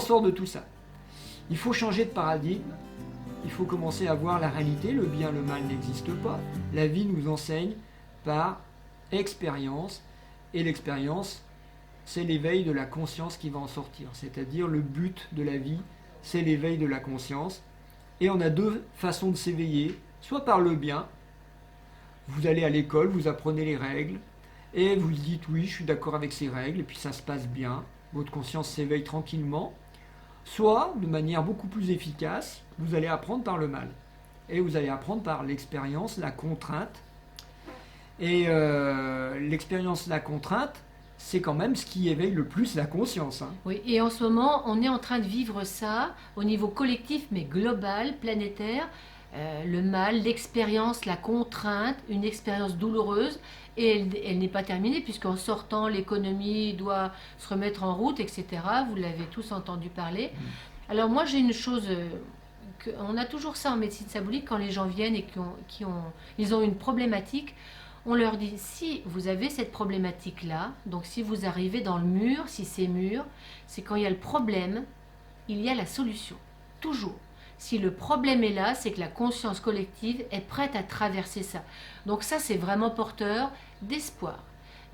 on sort de tout ça? Il faut changer de paradigme. Il faut commencer à voir la réalité. Le bien, le mal n'existe pas. La vie nous enseigne par expérience. Et l'expérience, c'est l'éveil de la conscience qui va en sortir. C'est-à-dire le but de la vie, c'est l'éveil de la conscience. Et on a deux façons de s'éveiller. Soit par le bien. Vous allez à l'école, vous apprenez les règles. Et vous dites oui, je suis d'accord avec ces règles. Et puis ça se passe bien. Votre conscience s'éveille tranquillement. Soit, de manière beaucoup plus efficace, vous allez apprendre par le mal. Et vous allez apprendre par l'expérience, la contrainte. Et l'expérience, la contrainte, c'est quand même ce qui éveille le plus la conscience. Hein. Oui, et en ce moment, on est en train de vivre ça au niveau collectif, mais global, planétaire. Le mal, l'expérience, la contrainte, une expérience douloureuse, et elle n'est pas terminée, puisqu'en sortant, l'économie doit se remettre en route, etc. Vous l'avez tous entendu parler. Alors moi, j'ai une chose, on a toujours ça en médecine symbolique, quand les gens viennent et ils ont une problématique, on leur dit, si vous avez cette problématique-là, donc si vous arrivez dans le mur, si c'est mur, c'est quand il y a le problème, il y a la solution, toujours. Si le problème est là, c'est que la conscience collective est prête à traverser ça. Donc ça, c'est vraiment porteur d'espoir.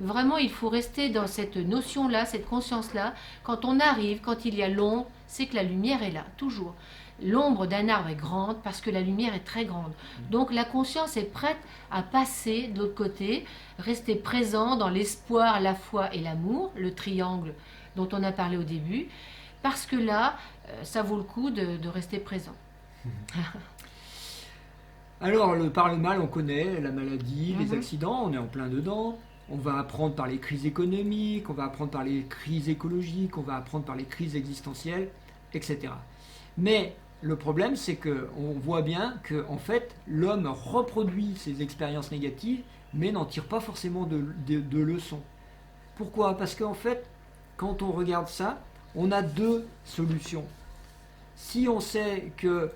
Vraiment, il faut rester dans cette notion-là, cette conscience-là. Quand on arrive, quand il y a l'ombre, c'est que la lumière est là, toujours. L'ombre d'un arbre est grande parce que la lumière est très grande. Donc la conscience est prête à passer de l'autre côté, rester présent dans l'espoir, la foi et l'amour, le triangle dont on a parlé au début, parce que là, ça vaut le coup de rester présent. Alors, par le mal, on connaît la maladie, les accidents, on est en plein dedans. On va apprendre par les crises économiques, on va apprendre par les crises écologiques, on va apprendre par les crises existentielles, etc. Mais le problème, c'est qu'on voit bien que en fait, l'homme reproduit ses expériences négatives, mais n'en tire pas forcément de leçons. Pourquoi? Parce qu'en fait, quand on regarde ça, on a deux solutions. Si on sait que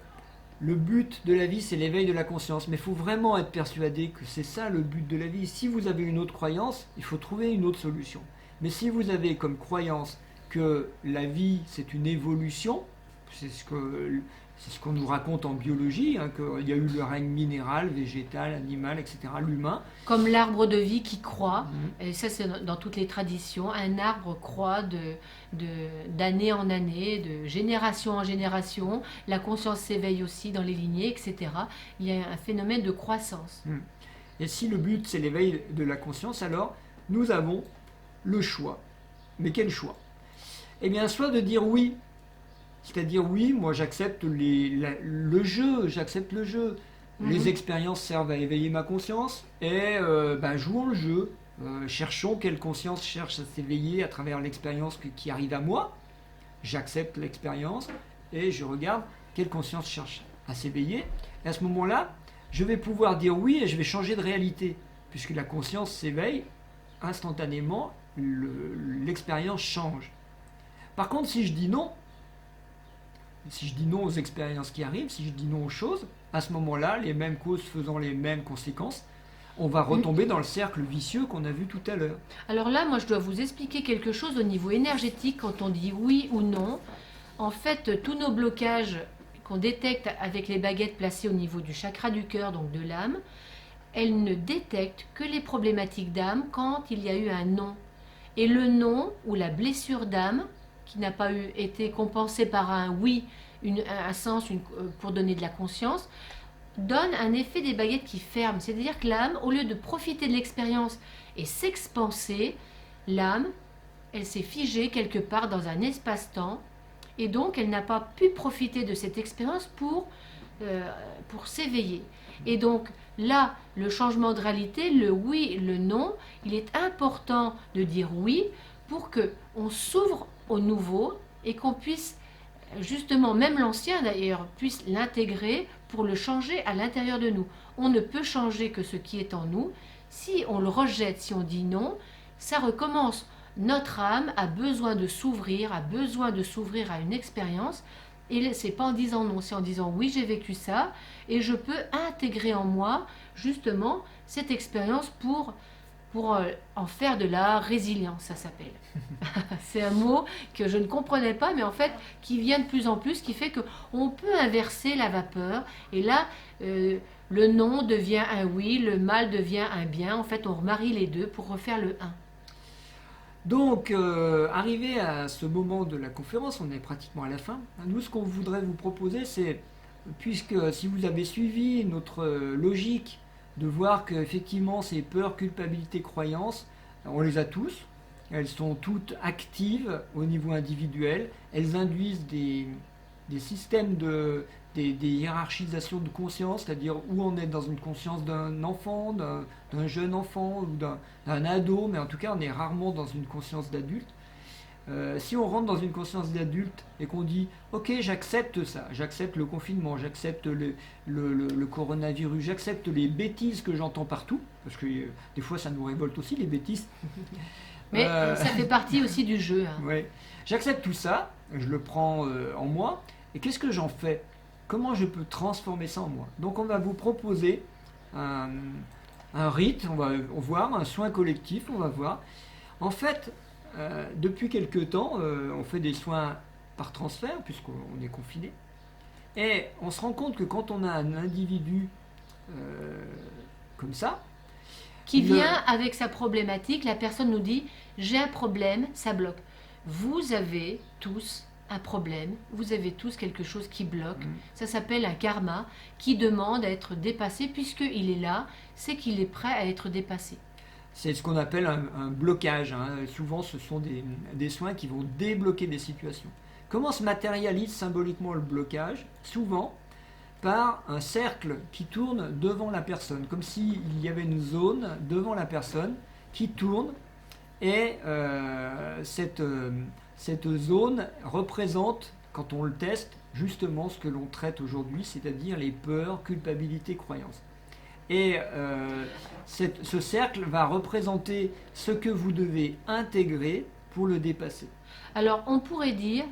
le but de la vie, c'est l'éveil de la conscience, mais il faut vraiment être persuadé que c'est ça le but de la vie. Si vous avez une autre croyance, il faut trouver une autre solution. Mais si vous avez comme croyance que la vie, c'est une évolution, c'est ce qu'on nous raconte en biologie, hein, qu'il y a eu le règne minéral, végétal, animal, etc., l'humain. Comme l'arbre de vie qui croît, et ça c'est dans toutes les traditions, un arbre croît d'année en année, de génération en génération, la conscience s'éveille aussi dans les lignées, etc. Il y a un phénomène de croissance. Et si le but c'est l'éveil de la conscience, alors nous avons le choix. Mais quel choix? Eh bien, soit de dire oui. C'est-à-dire, oui, moi j'accepte le jeu, j'accepte le jeu. Les expériences servent à éveiller ma conscience et jouons le jeu. Cherchons quelle conscience cherche à s'éveiller à travers l'expérience qui arrive à moi. J'accepte l'expérience et je regarde quelle conscience cherche à s'éveiller. Et à ce moment-là, je vais pouvoir dire oui et je vais changer de réalité. Puisque la conscience s'éveille, instantanément, l'expérience change. Par contre, si je dis non aux expériences qui arrivent, si je dis non aux choses, à ce moment-là, les mêmes causes faisant les mêmes conséquences, on va retomber dans le cercle vicieux qu'on a vu tout à l'heure. Alors là, moi je dois vous expliquer quelque chose au niveau énergétique quand on dit oui ou non. En fait, tous nos blocages qu'on détecte avec les baguettes placées au niveau du chakra du cœur, donc de l'âme, elles ne détectent que les problématiques d'âme quand il y a eu un non. Et le non ou la blessure d'âme, qui n'a pas été compensée par un oui, un sens pour donner de la conscience, donne un effet des baguettes qui ferment. C'est-à-dire que l'âme, au lieu de profiter de l'expérience et s'expanser, l'âme, elle s'est figée quelque part dans un espace-temps et donc elle n'a pas pu profiter de cette expérience pour s'éveiller. Et donc là, le changement de réalité, le oui, le non, il est important de dire oui pour qu'on s'ouvre au nouveau et qu'on puisse justement, même l'ancien d'ailleurs, puisse l'intégrer pour le changer à l'intérieur de nous. On ne peut changer que ce qui est en nous. Si on le rejette, si on dit non, ça recommence. Notre âme a besoin de s'ouvrir, à une expérience. Et c'est pas en disant non, c'est en disant oui, j'ai vécu ça et je peux intégrer en moi justement cette expérience pour pour en faire de la résilience, ça s'appelle. C'est un mot que je ne comprenais pas, mais en fait qui vient de plus en plus, qui fait qu'on peut inverser la vapeur. Et là, le non devient un oui, le mal devient un bien. En fait, on remarie les deux pour refaire le un. Donc, arrivé à ce moment de la conférence, on est pratiquement à la fin. Nous, ce qu'on voudrait vous proposer, c'est, puisque si vous avez suivi notre logique de voir qu'effectivement ces peurs, culpabilité, croyances, on les a tous, elles sont toutes actives au niveau individuel, elles induisent des systèmes des hiérarchisations de conscience, c'est-à-dire où on est dans une conscience d'un enfant, d'un jeune enfant ou d'un ado, mais en tout cas on est rarement dans une conscience d'adulte. Si on rentre dans une conscience d'adulte et qu'on dit ok, j'accepte ça, j'accepte le confinement, j'accepte le coronavirus, j'accepte les bêtises que j'entends partout, parce que des fois ça nous révolte aussi les bêtises. Mais ça fait partie aussi du jeu. Hein. Ouais. J'accepte tout ça, je le prends en moi, et qu'est-ce que j'en fais? Comment je peux transformer ça en moi? Donc on va vous proposer un rite, on va voir, un soin collectif, on va voir. En fait, depuis quelque temps, on fait des soins par transfert, puisqu'on est confiné. Et on se rend compte que quand on a un individu comme ça, qui vient avec sa problématique, la personne nous dit « j'ai un problème, ça bloque ». Vous avez tous un problème, vous avez tous quelque chose qui bloque. Ça s'appelle un karma qui demande à être dépassé. Puisqu'il est là, c'est qu'il est prêt à être dépassé. C'est ce qu'on appelle un blocage. Hein. Souvent, ce sont des soins qui vont débloquer des situations. Comment se matérialise symboliquement le blocage? Souvent, par un cercle qui tourne devant la personne, comme s'il y avait une zone devant la personne qui tourne, et cette zone représente, quand on le teste, justement ce que l'on traite aujourd'hui, c'est-à-dire les peurs, culpabilité, croyances. Et ce cercle va représenter ce que vous devez intégrer pour le dépasser. Alors, on pourrait dire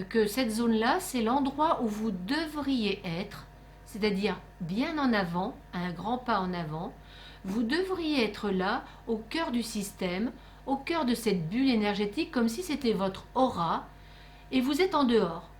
que cette zone-là, c'est l'endroit où vous devriez être, c'est-à-dire bien en avant, un grand pas en avant. Vous devriez être là, au cœur du système, au cœur de cette bulle énergétique, comme si c'était votre aura, et vous êtes en dehors.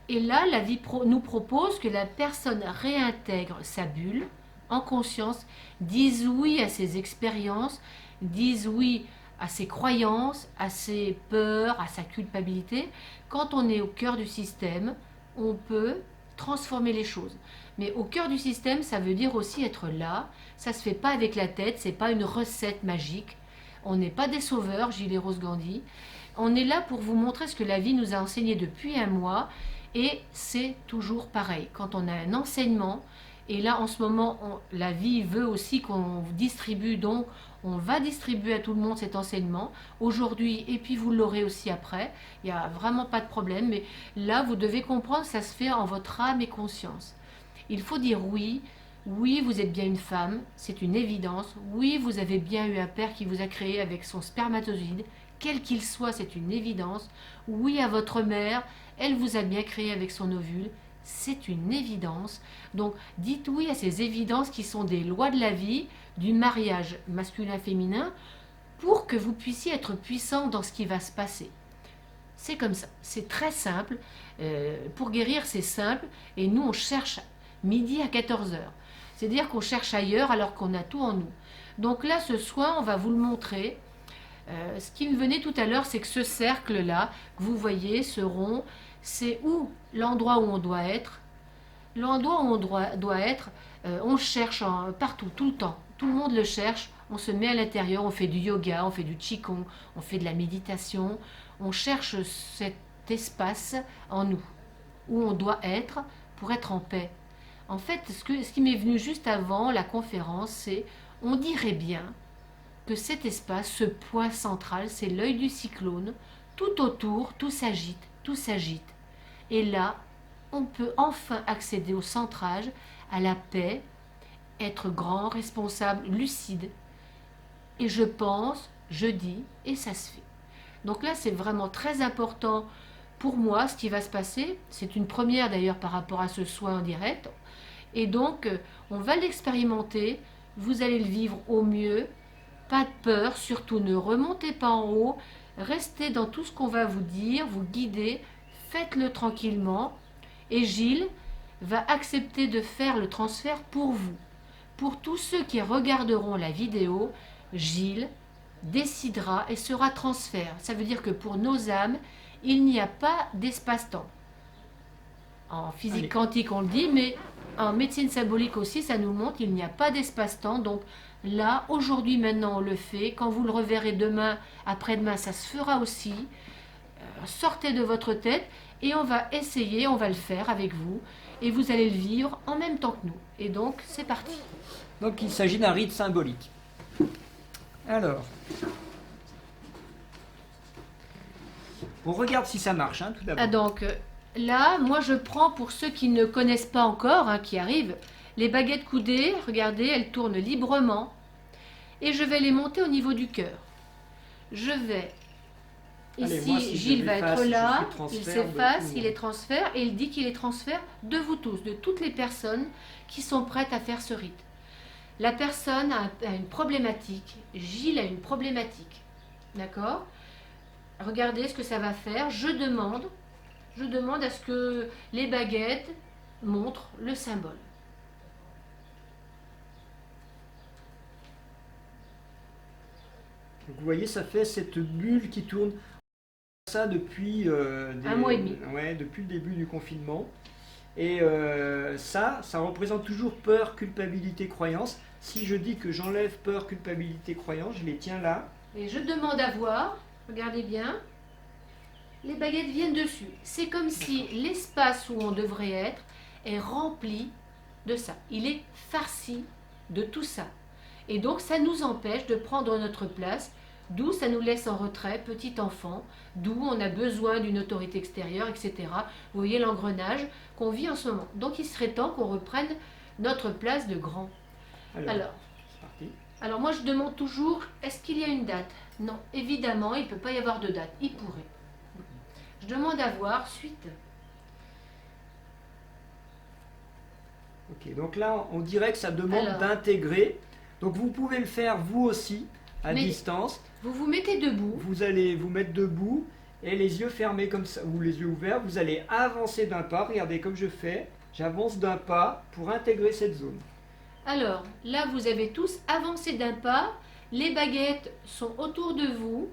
Et là, la vie nous propose que la personne réintègre sa bulle, en conscience, dise oui à ses expériences, dise oui à ses croyances, à ses peurs, à sa culpabilité. Quand on est au cœur du système, on peut transformer les choses. Mais au cœur du système, ça veut dire aussi être là. Ça se fait pas avec la tête, c'est pas une recette magique. On n'est pas des sauveurs, Gilles Rose Gandhi. On est là pour vous montrer ce que la vie nous a enseigné depuis un mois, et c'est toujours pareil. Quand on a un enseignement, et là en ce moment, la vie veut aussi qu'on distribue, donc on va distribuer à tout le monde cet enseignement aujourd'hui, et puis vous l'aurez aussi après. Il n'y a vraiment pas de problème, mais là vous devez comprendre que ça se fait en votre âme et conscience. Il faut dire oui. Oui, vous êtes bien une femme, c'est une évidence. Oui, vous avez bien eu un père qui vous a créé avec son spermatozoïde, quel qu'il soit, c'est une évidence. Oui, à votre mère, elle vous a bien créé avec son ovule, c'est une évidence. Donc, dites oui à ces évidences qui sont des lois de la vie, du mariage masculin-féminin, pour que vous puissiez être puissant dans ce qui va se passer. C'est comme ça, c'est très simple. Pour guérir, c'est simple, et nous, on cherche midi à 14h. C'est-à-dire qu'on cherche ailleurs alors qu'on a tout en nous. Donc là, ce soir, on va vous le montrer. Ce qui me venait tout à l'heure, c'est que ce cercle-là, que vous voyez, ce rond, c'est où l'endroit où on doit être. L'endroit où on doit être, on cherche partout, tout le temps. Tout le monde le cherche. On se met à l'intérieur, on fait du yoga, on fait du qigong, on fait de la méditation. On cherche cet espace en nous, où on doit être pour être en paix. En fait, ce qui m'est venu juste avant la conférence, c'est, on dirait bien que cet espace, ce point central, c'est l'œil du cyclone. Tout autour, tout s'agite, tout s'agite. Et là, on peut enfin accéder au centrage, à la paix, être grand, responsable, lucide. Et je pense, je dis, et ça se fait. Donc là, c'est vraiment très important pour moi, ce qui va se passer. C'est une première d'ailleurs par rapport à ce soin en direct. Et donc, on va l'expérimenter, vous allez le vivre au mieux, Pas de peur, surtout ne remontez pas en haut, restez dans tout ce qu'on va vous dire, vous guider, faites-le tranquillement et Gilles va accepter de faire le transfert pour vous. Pour tous ceux qui regarderont la vidéo, Gilles décidera et sera transfert. Ça veut dire que pour nos âmes, il n'y a pas d'espace-temps. En physique quantique, on le dit, mais en médecine symbolique aussi, ça nous montre qu'il n'y a pas d'espace-temps. Donc là, aujourd'hui, maintenant, on le fait. Quand vous le reverrez demain, après-demain, ça se fera aussi. Sortez de votre tête et on va essayer, on va le faire avec vous. Et vous allez le vivre en même temps que nous. Et donc, c'est parti. Donc il s'agit d'un rite symbolique. Alors, on regarde si ça marche, tout d'abord. Ah, donc là, moi je prends pour ceux qui ne connaissent pas encore, qui arrivent, les baguettes coudées, regardez, elles tournent librement. Et je vais les monter au niveau du cœur. Je vais... Allez, ici, moi, si Gilles va être là, il s'efface, il est les transfère et il dit qu'il les transfère de vous tous, de toutes les personnes qui sont prêtes à faire ce rite. La personne a une problématique, Gilles a une problématique, d'accord? Regardez ce que ça va faire, je demande à ce que les baguettes montrent le symbole. Donc, vous voyez, ça fait cette bulle qui tourne. Ça depuis un mois et demi. Ouais, depuis le début du confinement. Et ça représente toujours peur, culpabilité, croyance. Si je dis que j'enlève peur, culpabilité, croyance, je les tiens là. Et je demande à voir, regardez bien, les baguettes viennent dessus. C'est comme si l'espace où on devrait être est rempli de ça. Il est farci de tout ça. Et donc ça nous empêche de prendre notre place, d'où ça nous laisse en retrait, petit enfant, d'où on a besoin d'une autorité extérieure, etc. Vous voyez l'engrenage qu'on vit en ce moment. Donc il serait temps qu'on reprenne notre place de grand. Alors, c'est parti. Alors moi je demande toujours, est-ce qu'il y a une date? Non, évidemment, il ne peut pas y avoir de date. Il pourrait. Je demande à voir, suite. Ok, donc là, on dirait que ça demande d'intégrer. Donc vous pouvez le faire vous aussi, à distance. Vous vous mettez debout. Vous allez vous mettre debout et les yeux fermés comme ça, ou les yeux ouverts. Vous allez avancer d'un pas. Regardez comme je fais. J'avance d'un pas pour intégrer cette zone. Alors, là, vous avez tous avancé d'un pas. Les baguettes sont autour de vous.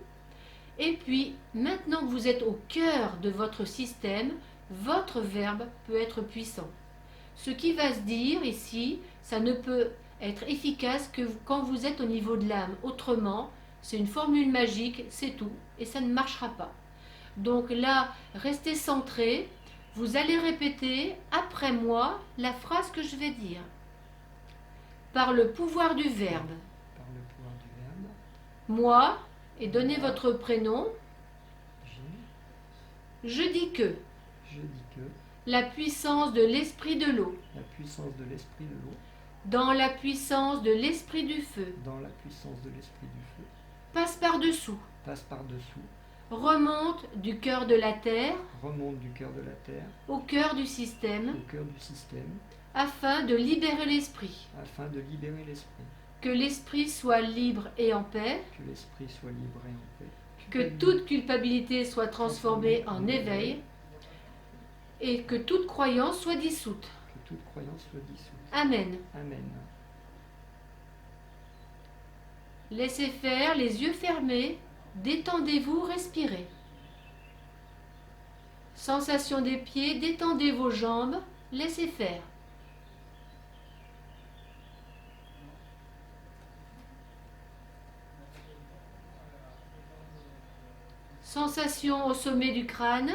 Et puis, maintenant que vous êtes au cœur de votre système, votre verbe peut être puissant. Ce qui va se dire ici, ça ne peut être efficace que quand vous êtes au niveau de l'âme. Autrement, c'est une formule magique, c'est tout, et ça ne marchera pas. Donc là, restez centré. Vous allez répéter après moi la phrase que je vais dire. Par le pouvoir du verbe. Par le pouvoir du verbe. Moi, et donnez votre prénom. Je dis que. Je dis que. La puissance de l'esprit de l'eau. La puissance de l'esprit de l'eau. Dans la puissance de l'esprit du feu. Dans la puissance de l'esprit du feu. Passe par-dessous. Passe par-dessous. Remonte du cœur de la terre. Remonte du cœur de la terre. Au cœur du système. Au cœur du système. Afin de libérer l'esprit. Afin de libérer l'esprit. Que l'esprit soit libre et en paix. Que l'esprit soit libre et en paix. Que toute culpabilité soit transformée en éveil. Et que toute croyance soit dissoute. Que toute croyance soit dissoute. Amen. Amen. Laissez faire, les yeux fermés. Détendez-vous, respirez. Sensation des pieds, détendez vos jambes, laissez faire. Sensation au sommet du crâne.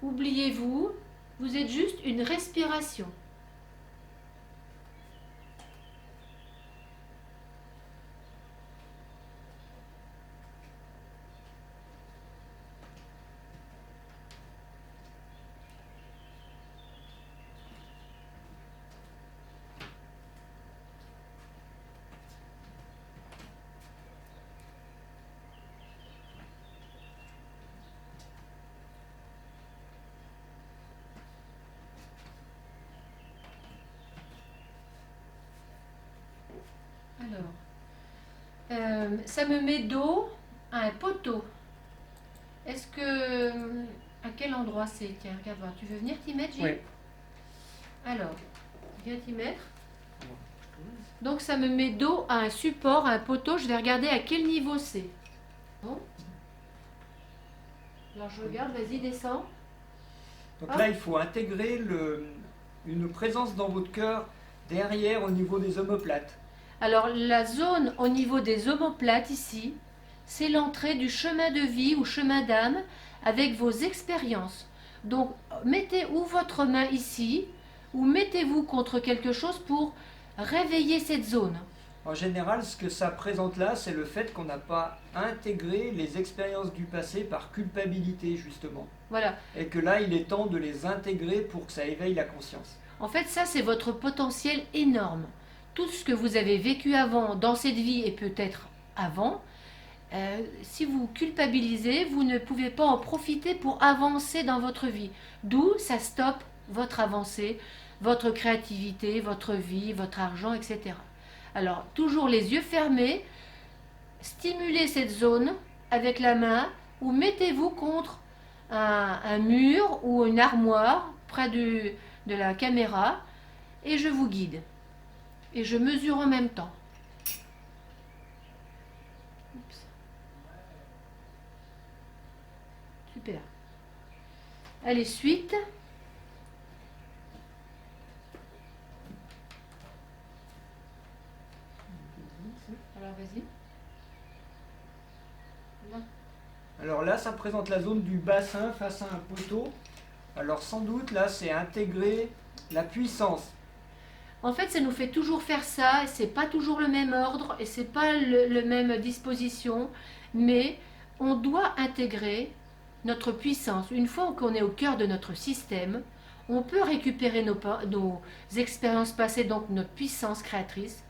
Oubliez-vous, vous êtes juste une respiration. Ça me met dos à un poteau. Est-ce que... À quel endroit c'est? Tiens, regarde voir. Tu veux venir t'y mettre, Gilles? Oui. Alors, viens t'y mettre. Donc ça me met dos à un support, à un poteau. Je vais regarder à quel niveau c'est. Bon. Alors je regarde, vas-y, descends. Donc là, il faut intégrer une présence dans votre cœur derrière au niveau des omoplates. Alors la zone au niveau des omoplates ici, c'est l'entrée du chemin de vie ou chemin d'âme avec vos expériences. Donc mettez ou votre main ici ou mettez-vous contre quelque chose pour réveiller cette zone. En général, ce que ça présente là, c'est le fait qu'on n'a pas intégré les expériences du passé par culpabilité, justement. Voilà. Et que là, il est temps de les intégrer pour que ça éveille la conscience. En fait, ça, c'est votre potentiel énorme. Tout ce que vous avez vécu avant, dans cette vie et peut-être avant, si vous culpabilisez, vous ne pouvez pas en profiter pour avancer dans votre vie. D'où ça stoppe votre avancée, votre créativité, votre vie, votre argent, etc. Alors, toujours les yeux fermés, stimulez cette zone avec la main ou mettez-vous contre un mur ou une armoire près de la caméra et je vous guide. Et je mesure en même temps. Oups. Super. Allez, suite. Alors, vas-y. Là. Alors là, ça présente la zone du bassin face à un poteau. Alors sans doute, là, c'est intégrer la puissance. En fait, ça nous fait toujours faire ça, et c'est pas toujours le même ordre, et c'est pas le même disposition, mais on doit intégrer notre puissance. Une fois qu'on est au cœur de notre système, on peut récupérer nos expériences passées, donc notre puissance créatrice,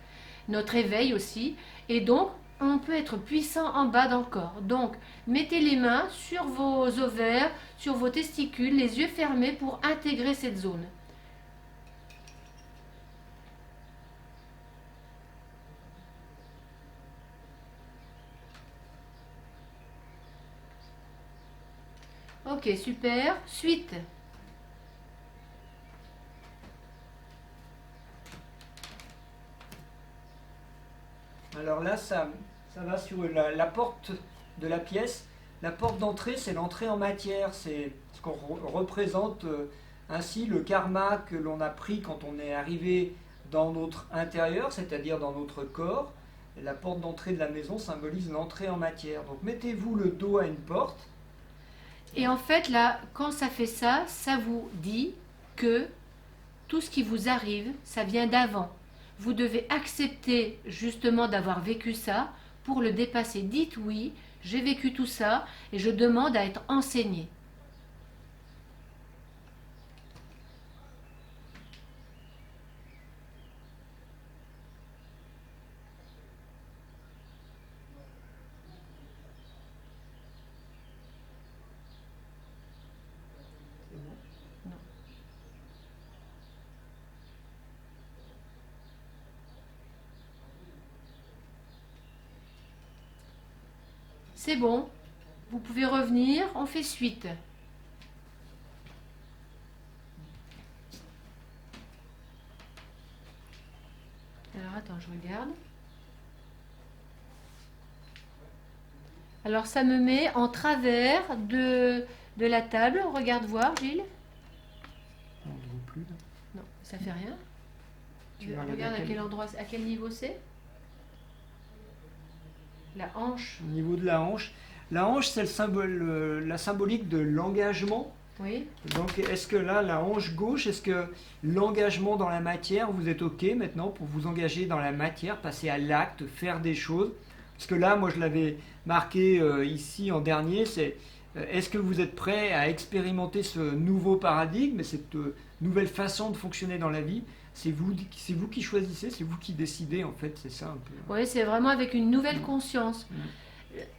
notre éveil aussi, et donc on peut être puissant en bas dans le corps. Donc, mettez les mains sur vos ovaires, sur vos testicules, les yeux fermés pour intégrer cette zone. Ok, super. Suite. Alors là, ça va sur la porte de la pièce. La porte d'entrée, c'est l'entrée en matière. C'est ce qu'on représente ainsi le karma que l'on a pris quand on est arrivé dans notre intérieur, c'est-à-dire dans notre corps. Et la porte d'entrée de la maison symbolise l'entrée en matière. Donc mettez-vous le dos à une porte. Et en fait, là, quand ça fait ça, ça vous dit que tout ce qui vous arrive, ça vient d'avant. Vous devez accepter justement d'avoir vécu ça pour le dépasser. Dites oui, j'ai vécu tout ça et je demande à être enseigné. C'est bon, vous pouvez revenir, on fait suite. Alors attends, je regarde. Alors ça me met en travers de la table. Regarde voir, Gilles. On ne voit plus là. Non, ça fait rien. Tu Regarde à quel endroit, à quel niveau c'est. La hanche. Au niveau de la hanche. La hanche, c'est le symbole, la symbolique de l'engagement. Oui. Donc, est-ce que là, la hanche gauche, est-ce que l'engagement dans la matière, vous êtes OK maintenant pour vous engager dans la matière, passer à l'acte, faire des choses? Parce que là, moi, je l'avais marqué ici en dernier, c'est est-ce que vous êtes prêt à expérimenter ce nouveau paradigme, cette nouvelle façon de fonctionner dans la vie? C'est vous qui choisissez, c'est vous qui décidez, en fait, c'est ça un peu. Oui, c'est vraiment avec une nouvelle conscience.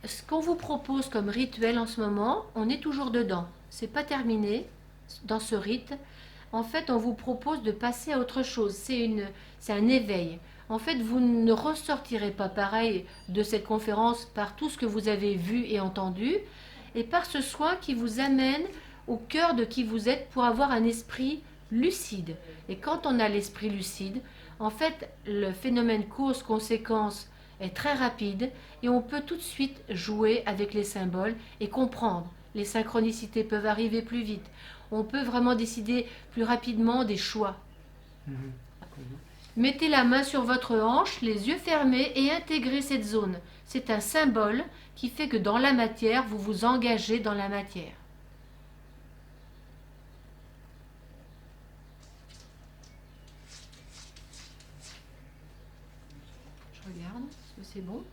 Ce qu'on vous propose comme rituel en ce moment, on est toujours dedans. C'est pas terminé dans ce rite. En fait, on vous propose de passer à autre chose. C'est un éveil. en fait, vous ne ressortirez pas pareil de cette conférence par tout ce que vous avez vu et entendu, et par ce soin qui vous amène au cœur de qui vous êtes pour avoir un esprit lucide. Et quand on a l'esprit lucide, en fait, le phénomène cause-conséquence est très rapide et on peut tout de suite jouer avec les symboles et comprendre. Les synchronicités peuvent arriver plus vite. On peut vraiment décider plus rapidement des choix. Mettez la main sur votre hanche, les yeux fermés et intégrez cette zone. C'est un symbole qui fait que dans la matière, vous vous engagez dans la matière. Je regarde, est-ce que c'est bon?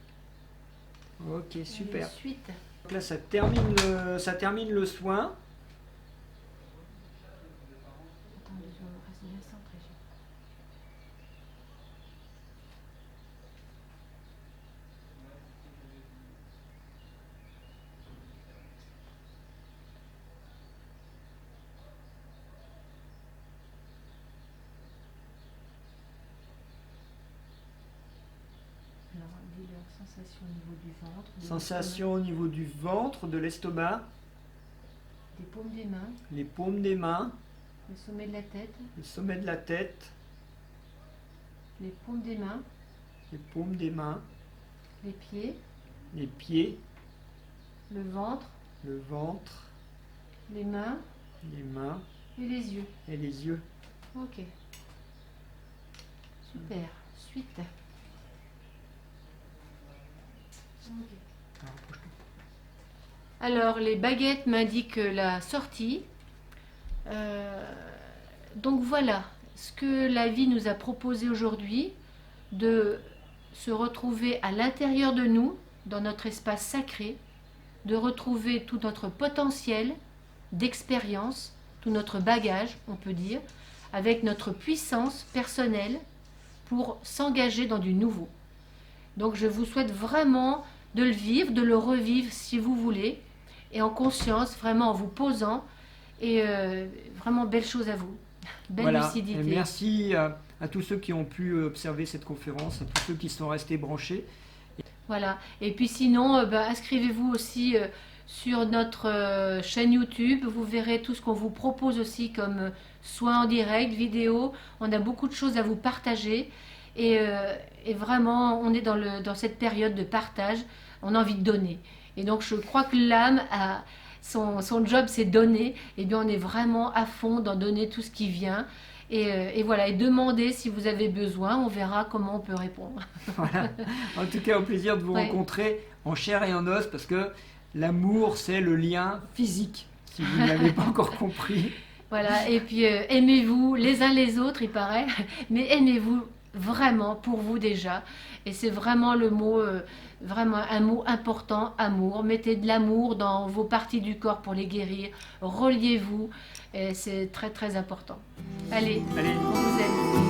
Ok, super. Ensuite, Donc là, ça termine le soin. attends, je reste bien centré. Alors, dis-leur sensation au niveau du ventre. de Sensation au niveau du ventre, de l'estomac, l'estomac, des paumes des mains, les paumes des mains, le sommet de la tête, le sommet de la tête, les paumes des mains, les paumes des mains, les pieds, les pieds, le ventre, le ventre, les mains et les yeux. et les yeux. Ok. Super. Suite. Alors, les baguettes m'indiquent la sortie. Donc voilà ce que la vie nous a proposé aujourd'hui, de se retrouver à l'intérieur de nous, dans notre espace sacré, de retrouver tout notre potentiel d'expérience, tout notre bagage, on peut dire, avec notre puissance personnelle pour s'engager dans du nouveau. Donc je vous souhaite vraiment de le vivre, de le revivre si vous voulez, et en conscience, vraiment en vous posant, et vraiment belle chose à vous. Belle Voilà. lucidité. Et merci à tous ceux qui ont pu observer cette conférence, à tous ceux qui sont restés branchés. Voilà. Et puis sinon, inscrivez-vous aussi sur notre chaîne YouTube. Vous verrez tout ce qu'on vous propose aussi comme soins en direct, vidéo. On a beaucoup de choses à vous partager. Et vraiment, on est dans cette période de partage. On a envie de donner. Et donc, je crois que l'âme a son job, c'est donner. Et bien, on est vraiment à fond dans donner tout ce qui vient. Et voilà, et demandez si vous avez besoin, on verra comment on peut répondre. Voilà. En tout cas, au plaisir de vous rencontrer en chair et en os, parce que l'amour, c'est le lien physique, si vous n'avez pas encore compris. Voilà, et puis aimez-vous les uns les autres, il paraît, mais aimez-vous vraiment pour vous déjà. Et c'est vraiment le mot, vraiment un mot important, amour. Mettez de l'amour dans vos parties du corps pour les guérir. Reliez-vous, et c'est très très important. Allez, Allez. on vous aime.